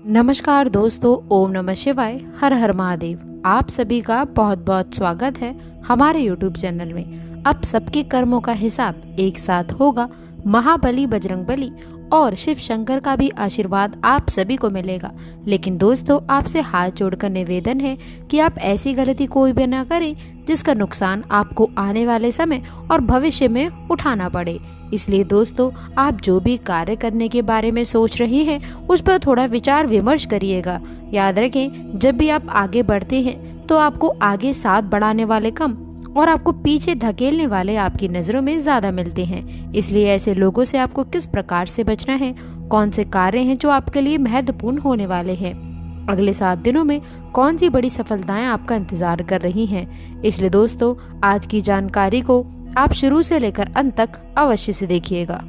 नमस्कार दोस्तों, ओम नमः शिवाय, हर हर महादेव। आप सभी का बहुत बहुत स्वागत है हमारे यूट्यूब चैनल में। अब सबके कर्मों का हिसाब एक साथ होगा। महाबली बजरंगबली और शिव शंकर का भी आशीर्वाद आप सभी को मिलेगा। लेकिन दोस्तों, आपसे हाथ जोड़कर निवेदन है कि आप ऐसी गलती कोई भी ना करें जिसका नुकसान आपको आने वाले समय और भविष्य में उठाना पड़े। इसलिए दोस्तों, आप जो भी कार्य करने के बारे में सोच रही हैं उस पर थोड़ा विचार विमर्श करिएगा। याद रखें, जब भी आप आगे बढ़ते हैं तो आपको आगे साथ बढ़ाने वाले कम और आपको पीछे धकेलने वाले आपकी नज़रों में ज़्यादा मिलते हैं। इसलिए ऐसे लोगों से आपको किस प्रकार से बचना है, कौन से कार्य हैं जो आपके लिए महत्वपूर्ण होने वाले हैं, अगले 7 दिनों में कौन सी बड़ी सफलताएं आपका इंतजार कर रही हैं। इसलिए दोस्तों, आज की जानकारी को आप शुरू से लेकर अंत तक अवश्य से देखिएगा।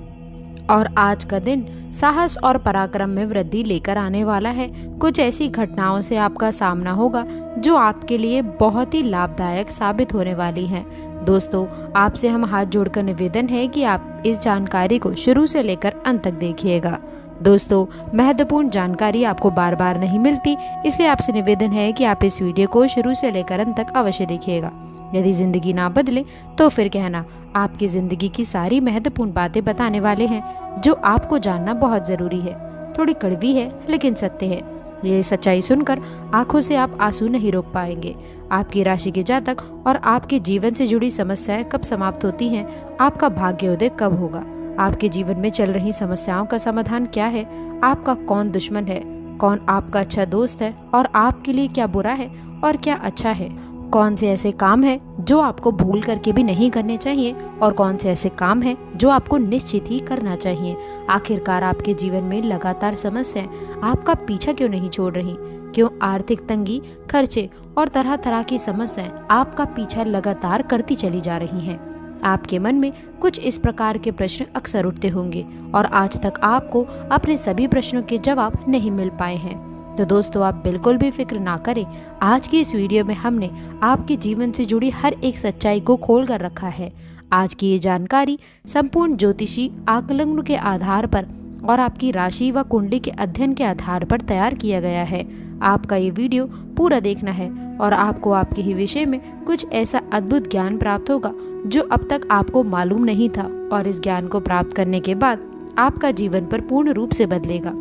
और आज का दिन साहस और पराक्रम में वृद्धि लेकर आने वाला है। कुछ ऐसी घटनाओं से आपका सामना होगा जो आपके लिए बहुत ही लाभदायक साबित होने वाली हैं। दोस्तों, आपसे हम हाथ जोड़कर निवेदन है कि आप इस जानकारी को शुरू से लेकर अंत तक देखिएगा। दोस्तों, महत्वपूर्ण जानकारी आपको बार बार नहीं मिलती, इसलिए आपसे निवेदन है कि आप इस वीडियो को शुरू से लेकर अंत तक अवश्य देखिएगा। यदि जिंदगी ना बदले तो फिर कहना, आपकी जिंदगी की सारी महत्वपूर्ण बातें बताने वाले हैं जो आपको जानना बहुत जरूरी है। थोड़ी कड़वी है लेकिन सत्य है। ये सच्चाई सुनकर आंखों से आप आंसू नहीं रोक पाएंगे। आपकी राशि के जातक और आपके जीवन से जुड़ी समस्याएं कब समाप्त होती हैं, आपका भाग्योदय कब होगा, आपके जीवन में चल रही समस्याओं का समाधान क्या है, आपका कौन दुश्मन है, कौन आपका अच्छा दोस्त है और आपके लिए क्या बुरा है और क्या अच्छा है, कौन से ऐसे काम है जो आपको भूल करके भी नहीं करने चाहिए और कौन से ऐसे काम है जो आपको निश्चित ही करना चाहिए। आखिरकार आपके जीवन में लगातार समस्याएं आपका पीछा क्यों नहीं छोड़ रही, क्यों आर्थिक तंगी, खर्चे और तरह तरह की समस्याएं आपका पीछा लगातार करती चली जा रही हैं। आपके मन में कुछ इस प्रकार के प्रश्न अक्सर उठते होंगे और आज तक आपको अपने सभी प्रश्नों के जवाब नहीं मिल पाए हैं। तो दोस्तों, आप बिल्कुल भी फिक्र ना करें। आज की इस वीडियो में हमने आपके जीवन से जुड़ी हर एक सच्चाई को खोल कर रखा है। आज की ये जानकारी संपूर्ण ज्योतिषी आकलन के आधार पर और आपकी राशि व कुंडली के अध्ययन के आधार पर तैयार किया गया है। आपका ये वीडियो पूरा देखना है और आपको आपके ही विषय में कुछ ऐसा अद्भुत ज्ञान प्राप्त होगा जो अब तक आपको मालूम नहीं था, और इस ज्ञान को प्राप्त करने के बाद आपका जीवन पर पूर्ण रूप से बदलेगा।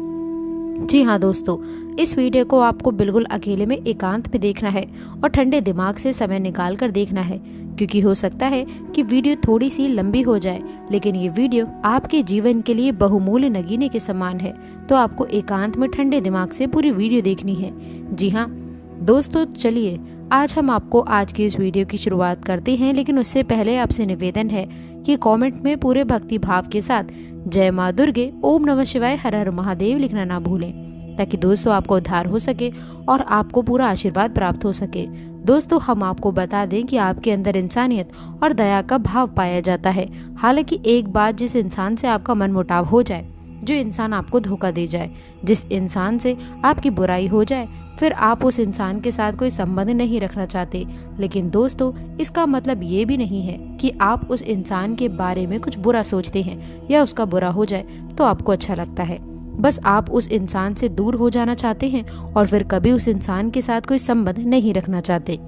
जी हाँ दोस्तों, इस वीडियो को आपको बिल्कुल अकेले में एकांत में देखना है और ठंडे दिमाग से समय निकाल कर देखना है, क्योंकि हो सकता है कि वीडियो थोड़ी सी लंबी हो जाए, लेकिन ये वीडियो आपके जीवन के लिए बहुमूल्य नगीने के समान है। तो आपको एकांत में ठंडे दिमाग से पूरी वीडियो देखनी है। जी हाँ दोस्तों, चलिए आज हम आपको आज की इस वीडियो की शुरुआत करते हैं। लेकिन उससे पहले आपसे निवेदन है कि कमेंट में पूरे भक्ति भाव के साथ जय माँ दुर्गे, ओम नमः शिवाय, हर हर महादेव लिखना ना भूलें, ताकि दोस्तों आपको उद्धार हो सके और आपको पूरा आशीर्वाद प्राप्त हो सके। दोस्तों, हम आपको बता दें कि आपके अंदर इंसानियत और दया का भाव पाया जाता है। हालांकि एक बात, जिस इंसान से आपका मनमुटाव हो जाए, जो इंसान आपको धोखा दे जाए, जिस इंसान से आपकी बुराई हो जाए, फिर आप उस इंसान के साथ कोई संबंध नहीं रखना चाहते। लेकिन दोस्तों, इसका मतलब ये भी नहीं है कि आप उस इंसान के बारे में कुछ बुरा सोचते हैं या उसका बुरा हो जाए तो आपको अच्छा लगता है। बस आप उस इंसान से दूर हो जाना चाहते हैं और फिर कभी उस इंसान के साथ कोई संबंध नहीं रखना चाहते।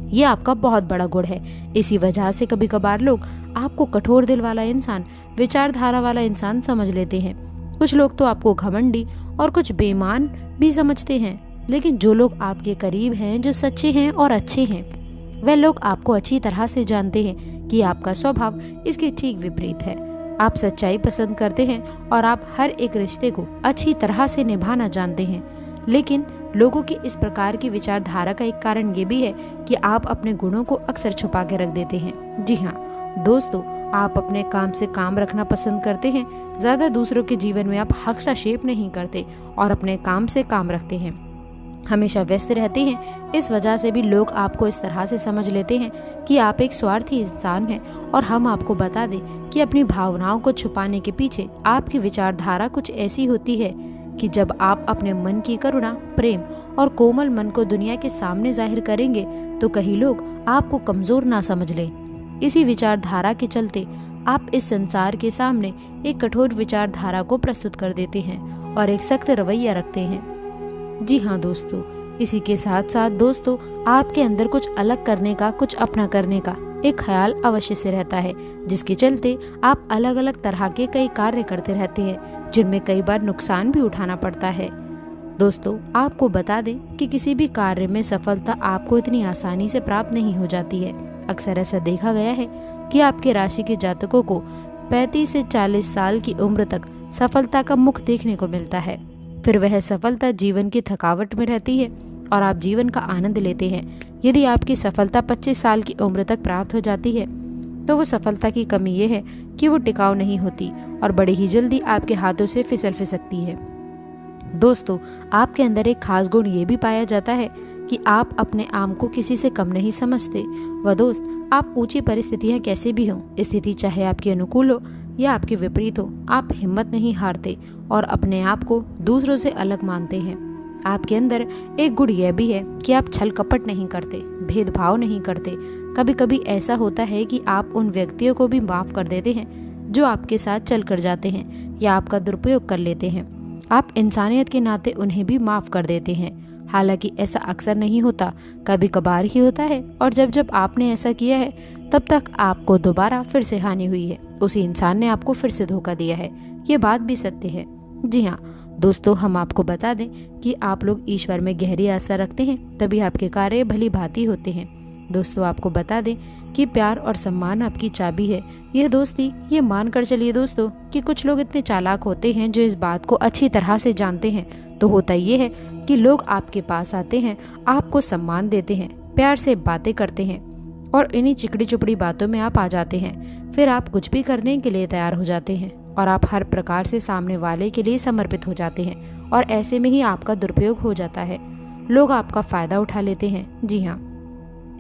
ये आपका बहुत बड़ा गुण है। इसी वजह से कभी कभार लोग आपको कठोर दिल वाला इंसान, विचारधारा वाला इंसान समझ लेते हैं। कुछ लोग तो आपको घमंडी और कुछ बेईमान भी समझते हैं। लेकिन जो लोग आपके करीब हैं, जो सच्चे हैं और अच्छे हैं, वह लोग आपको अच्छी तरह से जानते हैं कि आपका स्वभाव इसके ठीक विपरीत है। आप सच्चाई पसंद करते हैं और आप हर एक रिश्ते को अच्छी तरह से निभाना जानते हैं। लेकिन लोगों की इस प्रकार की विचारधारा का एक कारण ये भी है कि आप अपने गुणों को अक्सर छुपा के रख देते हैं। जी हाँ दोस्तों, आप अपने काम से काम रखना पसंद करते हैं। ज्यादा दूसरों के जीवन में आप हस्तक्षेप नहीं करते और अपने काम से काम रखते हैं, हमेशा व्यस्त रहते हैं। इस वजह से भी लोग आपको इस तरह से समझ लेते हैं कि आप एक स्वार्थी इंसान हैं। और हम आपको बता दें कि अपनी भावनाओं को छुपाने के पीछे आपकी विचारधारा कुछ ऐसी होती है कि जब आप अपने मन की करुणा, प्रेम और कोमल मन को दुनिया के सामने जाहिर करेंगे तो कई लोग आपको कमजोर ना समझ लें। इसी विचारधारा के चलते आप इस संसार के सामने एक कठोर विचारधारा को प्रस्तुत कर देते हैं और एक सख्त रवैया रखते हैं। जी हाँ दोस्तों, इसी के साथ साथ दोस्तों आपके अंदर कुछ अलग करने का, कुछ अपना करने का एक ख्याल अवश्य से रहता है, जिसके चलते आप अलग अलग तरह के कई कार्य करते रहते हैं, जिनमें कई बार नुकसान भी उठाना पड़ता है। दोस्तों आपको बता दें कि किसी भी कार्य में सफलता आपको इतनी आसानी से प्राप्त नहीं हो जाती है। अक्सर ऐसा देखा गया है कि आपके राशि के जातकों को 35 से 40 साल की उम्र तक सफलता का मुख देखने को मिलता है। फिर वह सफलता जीवन की थकावट में रहती है और आप जीवन का आनंद लेते हैं। यदि आपकी सफलता 25 साल की उम्र तक प्राप्त हो जाती है तो वो सफलता की कमी ये है कि वो टिकाऊ नहीं होती और बड़े ही जल्दी आपके हाथों से फिसल फिसकती है। दोस्तों आपके अंदर एक खास गुण ये भी पाया जाता है कि आप अपने आप को किसी से कम नहीं समझते। वह दोस्त आप ऊंची परिस्थितियां कैसे भी हों, स्थिति चाहे आपके अनुकूल हो या आपके विपरीत हो, आप हिम्मत नहीं हारते और अपने आप को दूसरों से अलग मानते हैं। आपके अंदर एक गुण यह भी है कि आप छल कपट नहीं करते, भेदभाव नहीं करते। कभी कभी ऐसा होता है कि आप उन व्यक्तियों को भी माफ कर देते हैं जो आपके साथ चल कर जाते हैं या आपका दुरुपयोग कर लेते हैं। आप इंसानियत के नाते उन्हें भी माफ कर देते हैं। हालांकि ऐसा अक्सर नहीं होता, कभी कभार ही होता है, और जब जब आपने ऐसा किया है तब तक आपको दोबारा फिर से हानि हुई है। उसी इंसान ने आपको फिर से धोखा दिया है। ये बात भी सत्य है। जी हाँ दोस्तों, हम आपको बता दें कि आप लोग ईश्वर में गहरी आस्था रखते हैं, तभी आपके कार्य भली भांति होते हैं। दोस्तों आपको बता दें कि प्यार और सम्मान आपकी चाबी है। यह दोस्ती ये मानकर चलिए दोस्तों कि कुछ लोग इतने चालाक होते हैं जो इस बात को अच्छी तरह से जानते हैं। तो होता ये है कि लोग आपके पास आते हैं, आपको सम्मान देते हैं, प्यार से बातें करते हैं और इन्हीं चिकड़ी चुपड़ी बातों में आप आ जाते हैं। फिर आप कुछ भी करने के लिए तैयार हो जाते हैं और आप हर प्रकार से सामने वाले के लिए समर्पित हो जाते हैं और ऐसे में ही आपका दुरुपयोग हो जाता है। लोग आपका फायदा उठा लेते हैं। जी हाँ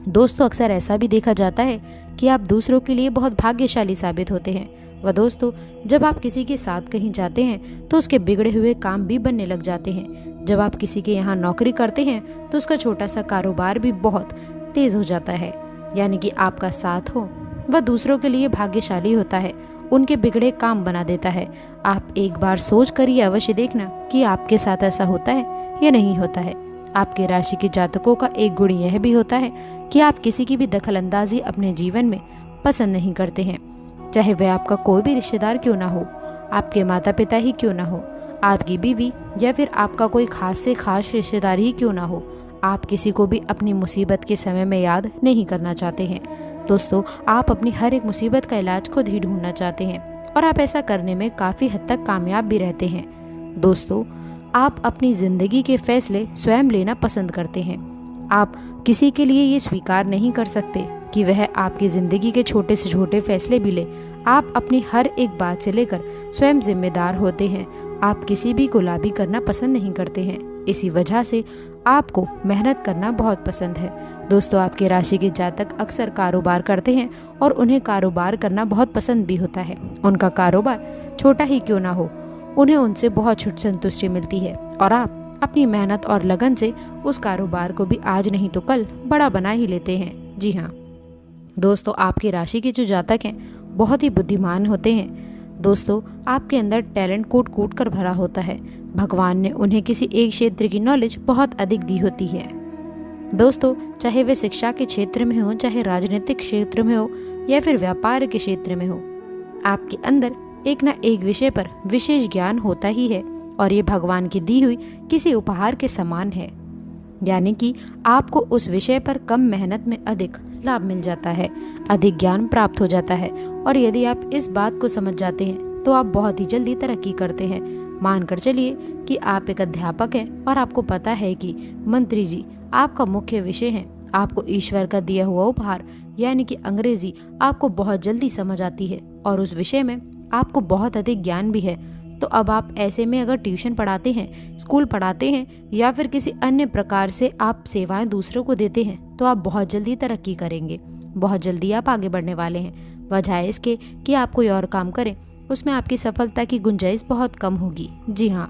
दोस्तों, अक्सर ऐसा भी देखा जाता है कि आप दूसरों के लिए बहुत भाग्यशाली साबित होते हैं। वह दोस्तों जब आप किसी के साथ कहीं जाते हैं तो उसके बिगड़े हुए काम भी बनने लग जाते हैं। जब आप किसी के यहाँ नौकरी करते हैं तो उसका छोटा सा कारोबार भी बहुत तेज हो जाता है। यानी कि आपका साथ हो वह दूसरों के लिए भाग्यशाली होता है, उनके बिगड़े काम बना देता है। आप एक बार सोच कर ये अवश्य देखना कि आपके साथ ऐसा होता है या नहीं होता है। आपके राशि के जातकों का एक गुण यह भी होता है कि आप किसी की भी दखलंदाजी अपने जीवन में पसंद नहीं करते हैं, चाहे वह आपका कोई भी रिश्तेदार क्यों ना हो, आपके माता पिता ही क्यों ना हो, आपकी बीवी या फिर आपका कोई खास से खास रिश्तेदार ही क्यों ना हो। आप किसी को भी अपनी मुसीबत के समय में याद नहीं करना चाहते हैं। दोस्तों आप अपनी हर एक मुसीबत का इलाज खुद ही ढूंढना चाहते हैं और आप ऐसा करने में काफ़ी हद तक कामयाब भी रहते हैं। दोस्तों आप अपनी ज़िंदगी के फैसले स्वयं लेना पसंद करते हैं। आप किसी के लिए ये स्वीकार नहीं कर सकते कि वह आपकी ज़िंदगी के छोटे से छोटे फैसले भी ले। आप अपनी हर एक बात से लेकर स्वयं जिम्मेदार होते हैं। आप किसी भी गुलामी करना पसंद नहीं करते हैं। इसी वजह से आपको मेहनत करना बहुत पसंद है। दोस्तों आपके राशि के जातक अक्सर कारोबार करते हैं और उन्हें कारोबार करना बहुत पसंद भी होता है। उनका कारोबार छोटा ही क्यों ना हो, उन्हें उनसे बहुत छुट संतुष्टि मिलती है और आप अपनी मेहनत और लगन से उस कारोबार को भी आज नहीं तो कल बड़ा बना ही लेते हैं। जी हाँ दोस्तों, आपकी राशि के जो जातक हैं बहुत ही बुद्धिमान होते हैं। दोस्तों आपके अंदर टैलेंट कूट कूट कर भरा होता है। भगवान ने उन्हें किसी एक क्षेत्र की नॉलेज बहुत अधिक दी होती है। दोस्तों चाहे वे शिक्षा के क्षेत्र में हो, चाहे राजनीतिक क्षेत्र में हो या फिर व्यापार के क्षेत्र में हो, आपके अंदर एक ना एक विषय पर विशेष ज्ञान होता ही है और ये भगवान की दी हुई किसी उपहार के समान है। यानी कि आपको उस विषय पर कम मेहनत में अधिक लाभ मिल जाता है, अधिक ज्ञान प्राप्त हो जाता है और यदि आप इस बात को समझ जाते हैं तो आप बहुत ही जल्दी तरक्की करते हैं। मानकर चलिए कि आप एक अध्यापक हैं और आपको पता है कि मंत्री जी आपका मुख्य विषय है। आपको ईश्वर का दिया हुआ उपहार यानी कि अंग्रेजी आपको बहुत जल्दी समझ आती है और उस विषय में आपको बहुत अधिक ज्ञान भी है। तो अब आप ऐसे में अगर ट्यूशन पढ़ाते हैं, स्कूल पढ़ाते हैं या फिर किसी अन्य प्रकार से आप सेवाएं दूसरों को देते हैं तो आप बहुत जल्दी तरक्की करेंगे, बहुत जल्दी आप आगे बढ़ने वाले हैं। वजह इसके कि आप कोई और काम करें उसमें आपकी सफलता की गुंजाइश बहुत कम होगी। जी हाँ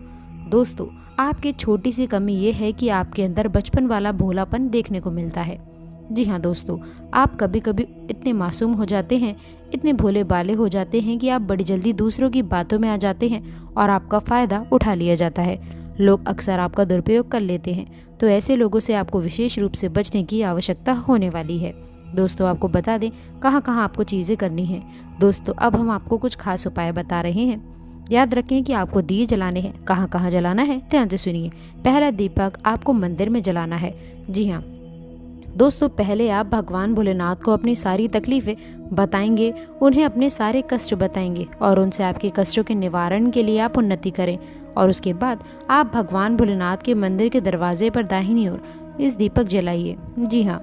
दोस्तों, आपकी छोटी सी कमी ये है कि आपके अंदर बचपन वाला भोलापन देखने को मिलता है। जी हाँ दोस्तों, आप कभी कभी इतने मासूम हो जाते हैं, इतने भोले बाले हो जाते हैं कि आप बड़ी जल्दी दूसरों की बातों में आ जाते हैं और आपका फ़ायदा उठा लिया जाता है। लोग अक्सर आपका दुरुपयोग कर लेते हैं, तो ऐसे लोगों से आपको विशेष रूप से बचने की आवश्यकता होने वाली है। दोस्तों आपको बता दें कहाँ कहाँ आपको चीज़ें करनी है। दोस्तों अब हम आपको कुछ खास उपाय बता रहे हैं। याद रखें कि आपको दिए जलाने हैं। कहाँ कहाँ जलाना है, ध्यान से सुनिए। पहला दीपक आपको मंदिर में जलाना है। जी हाँ दोस्तों, पहले आप भगवान भोलेनाथ को अपनी सारी तकलीफ़ें बताएंगे, उन्हें अपने सारे कष्ट बताएंगे और उनसे आपके कष्टों के निवारण के लिए आप उन्नति करें। और उसके बाद आप भगवान भोलेनाथ के मंदिर के दरवाजे पर दाहिनी ओर इस दीपक जलाइए। जी हाँ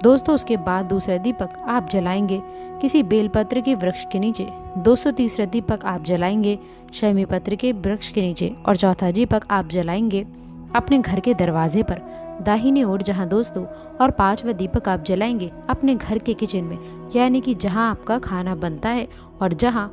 दोस्तों, उसके बाद दूसरा दीपक आप जलाएंगे किसी बेलपत्र के वृक्ष के नीचे। दोस्तों तीसरा दीपक आप जलाएंगे शमी पत्र के वृक्ष के नीचे। और चौथा दीपक आप जलाएंगे अपने घर के दरवाजे पर दाहिनी ओर। जहां दोस्तों और पांचवा दीपक आप जलाएंगे अपने घर के किचन में, यानी कि जहां आपका खाना बनता है और जहां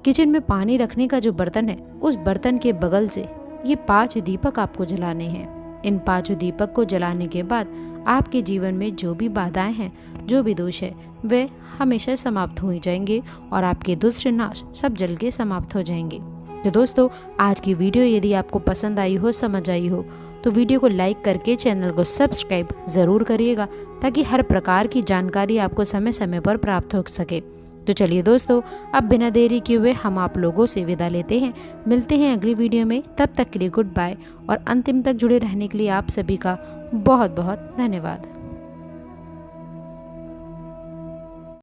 किचन में पानी रखने का जो बर्तन है उस बर्तन के बगल से ये 5 दीपक आपको जलाने हैं। इन 5 दीपक को जलाने के बाद आपके जीवन में जो भी बाधाएं हैं, जो भी दोष है, वे हमेशा समाप्त हो जाएंगे और आपके दुष्ट नाश सब जल के समाप्त हो जाएंगे। तो दोस्तों आज की वीडियो यदि आपको पसंद आई हो, समझ आई हो, तो वीडियो को लाइक करके चैनल को सब्सक्राइब ज़रूर करिएगा ताकि हर प्रकार की जानकारी आपको समय समय पर प्राप्त हो सके। तो चलिए दोस्तों, अब बिना देरी किए हुए हम आप लोगों से विदा लेते हैं। मिलते हैं अगली वीडियो में, तब तक के लिए गुड बाय और अंतिम तक जुड़े रहने के लिए आप सभी का बहुत बहुत धन्यवाद।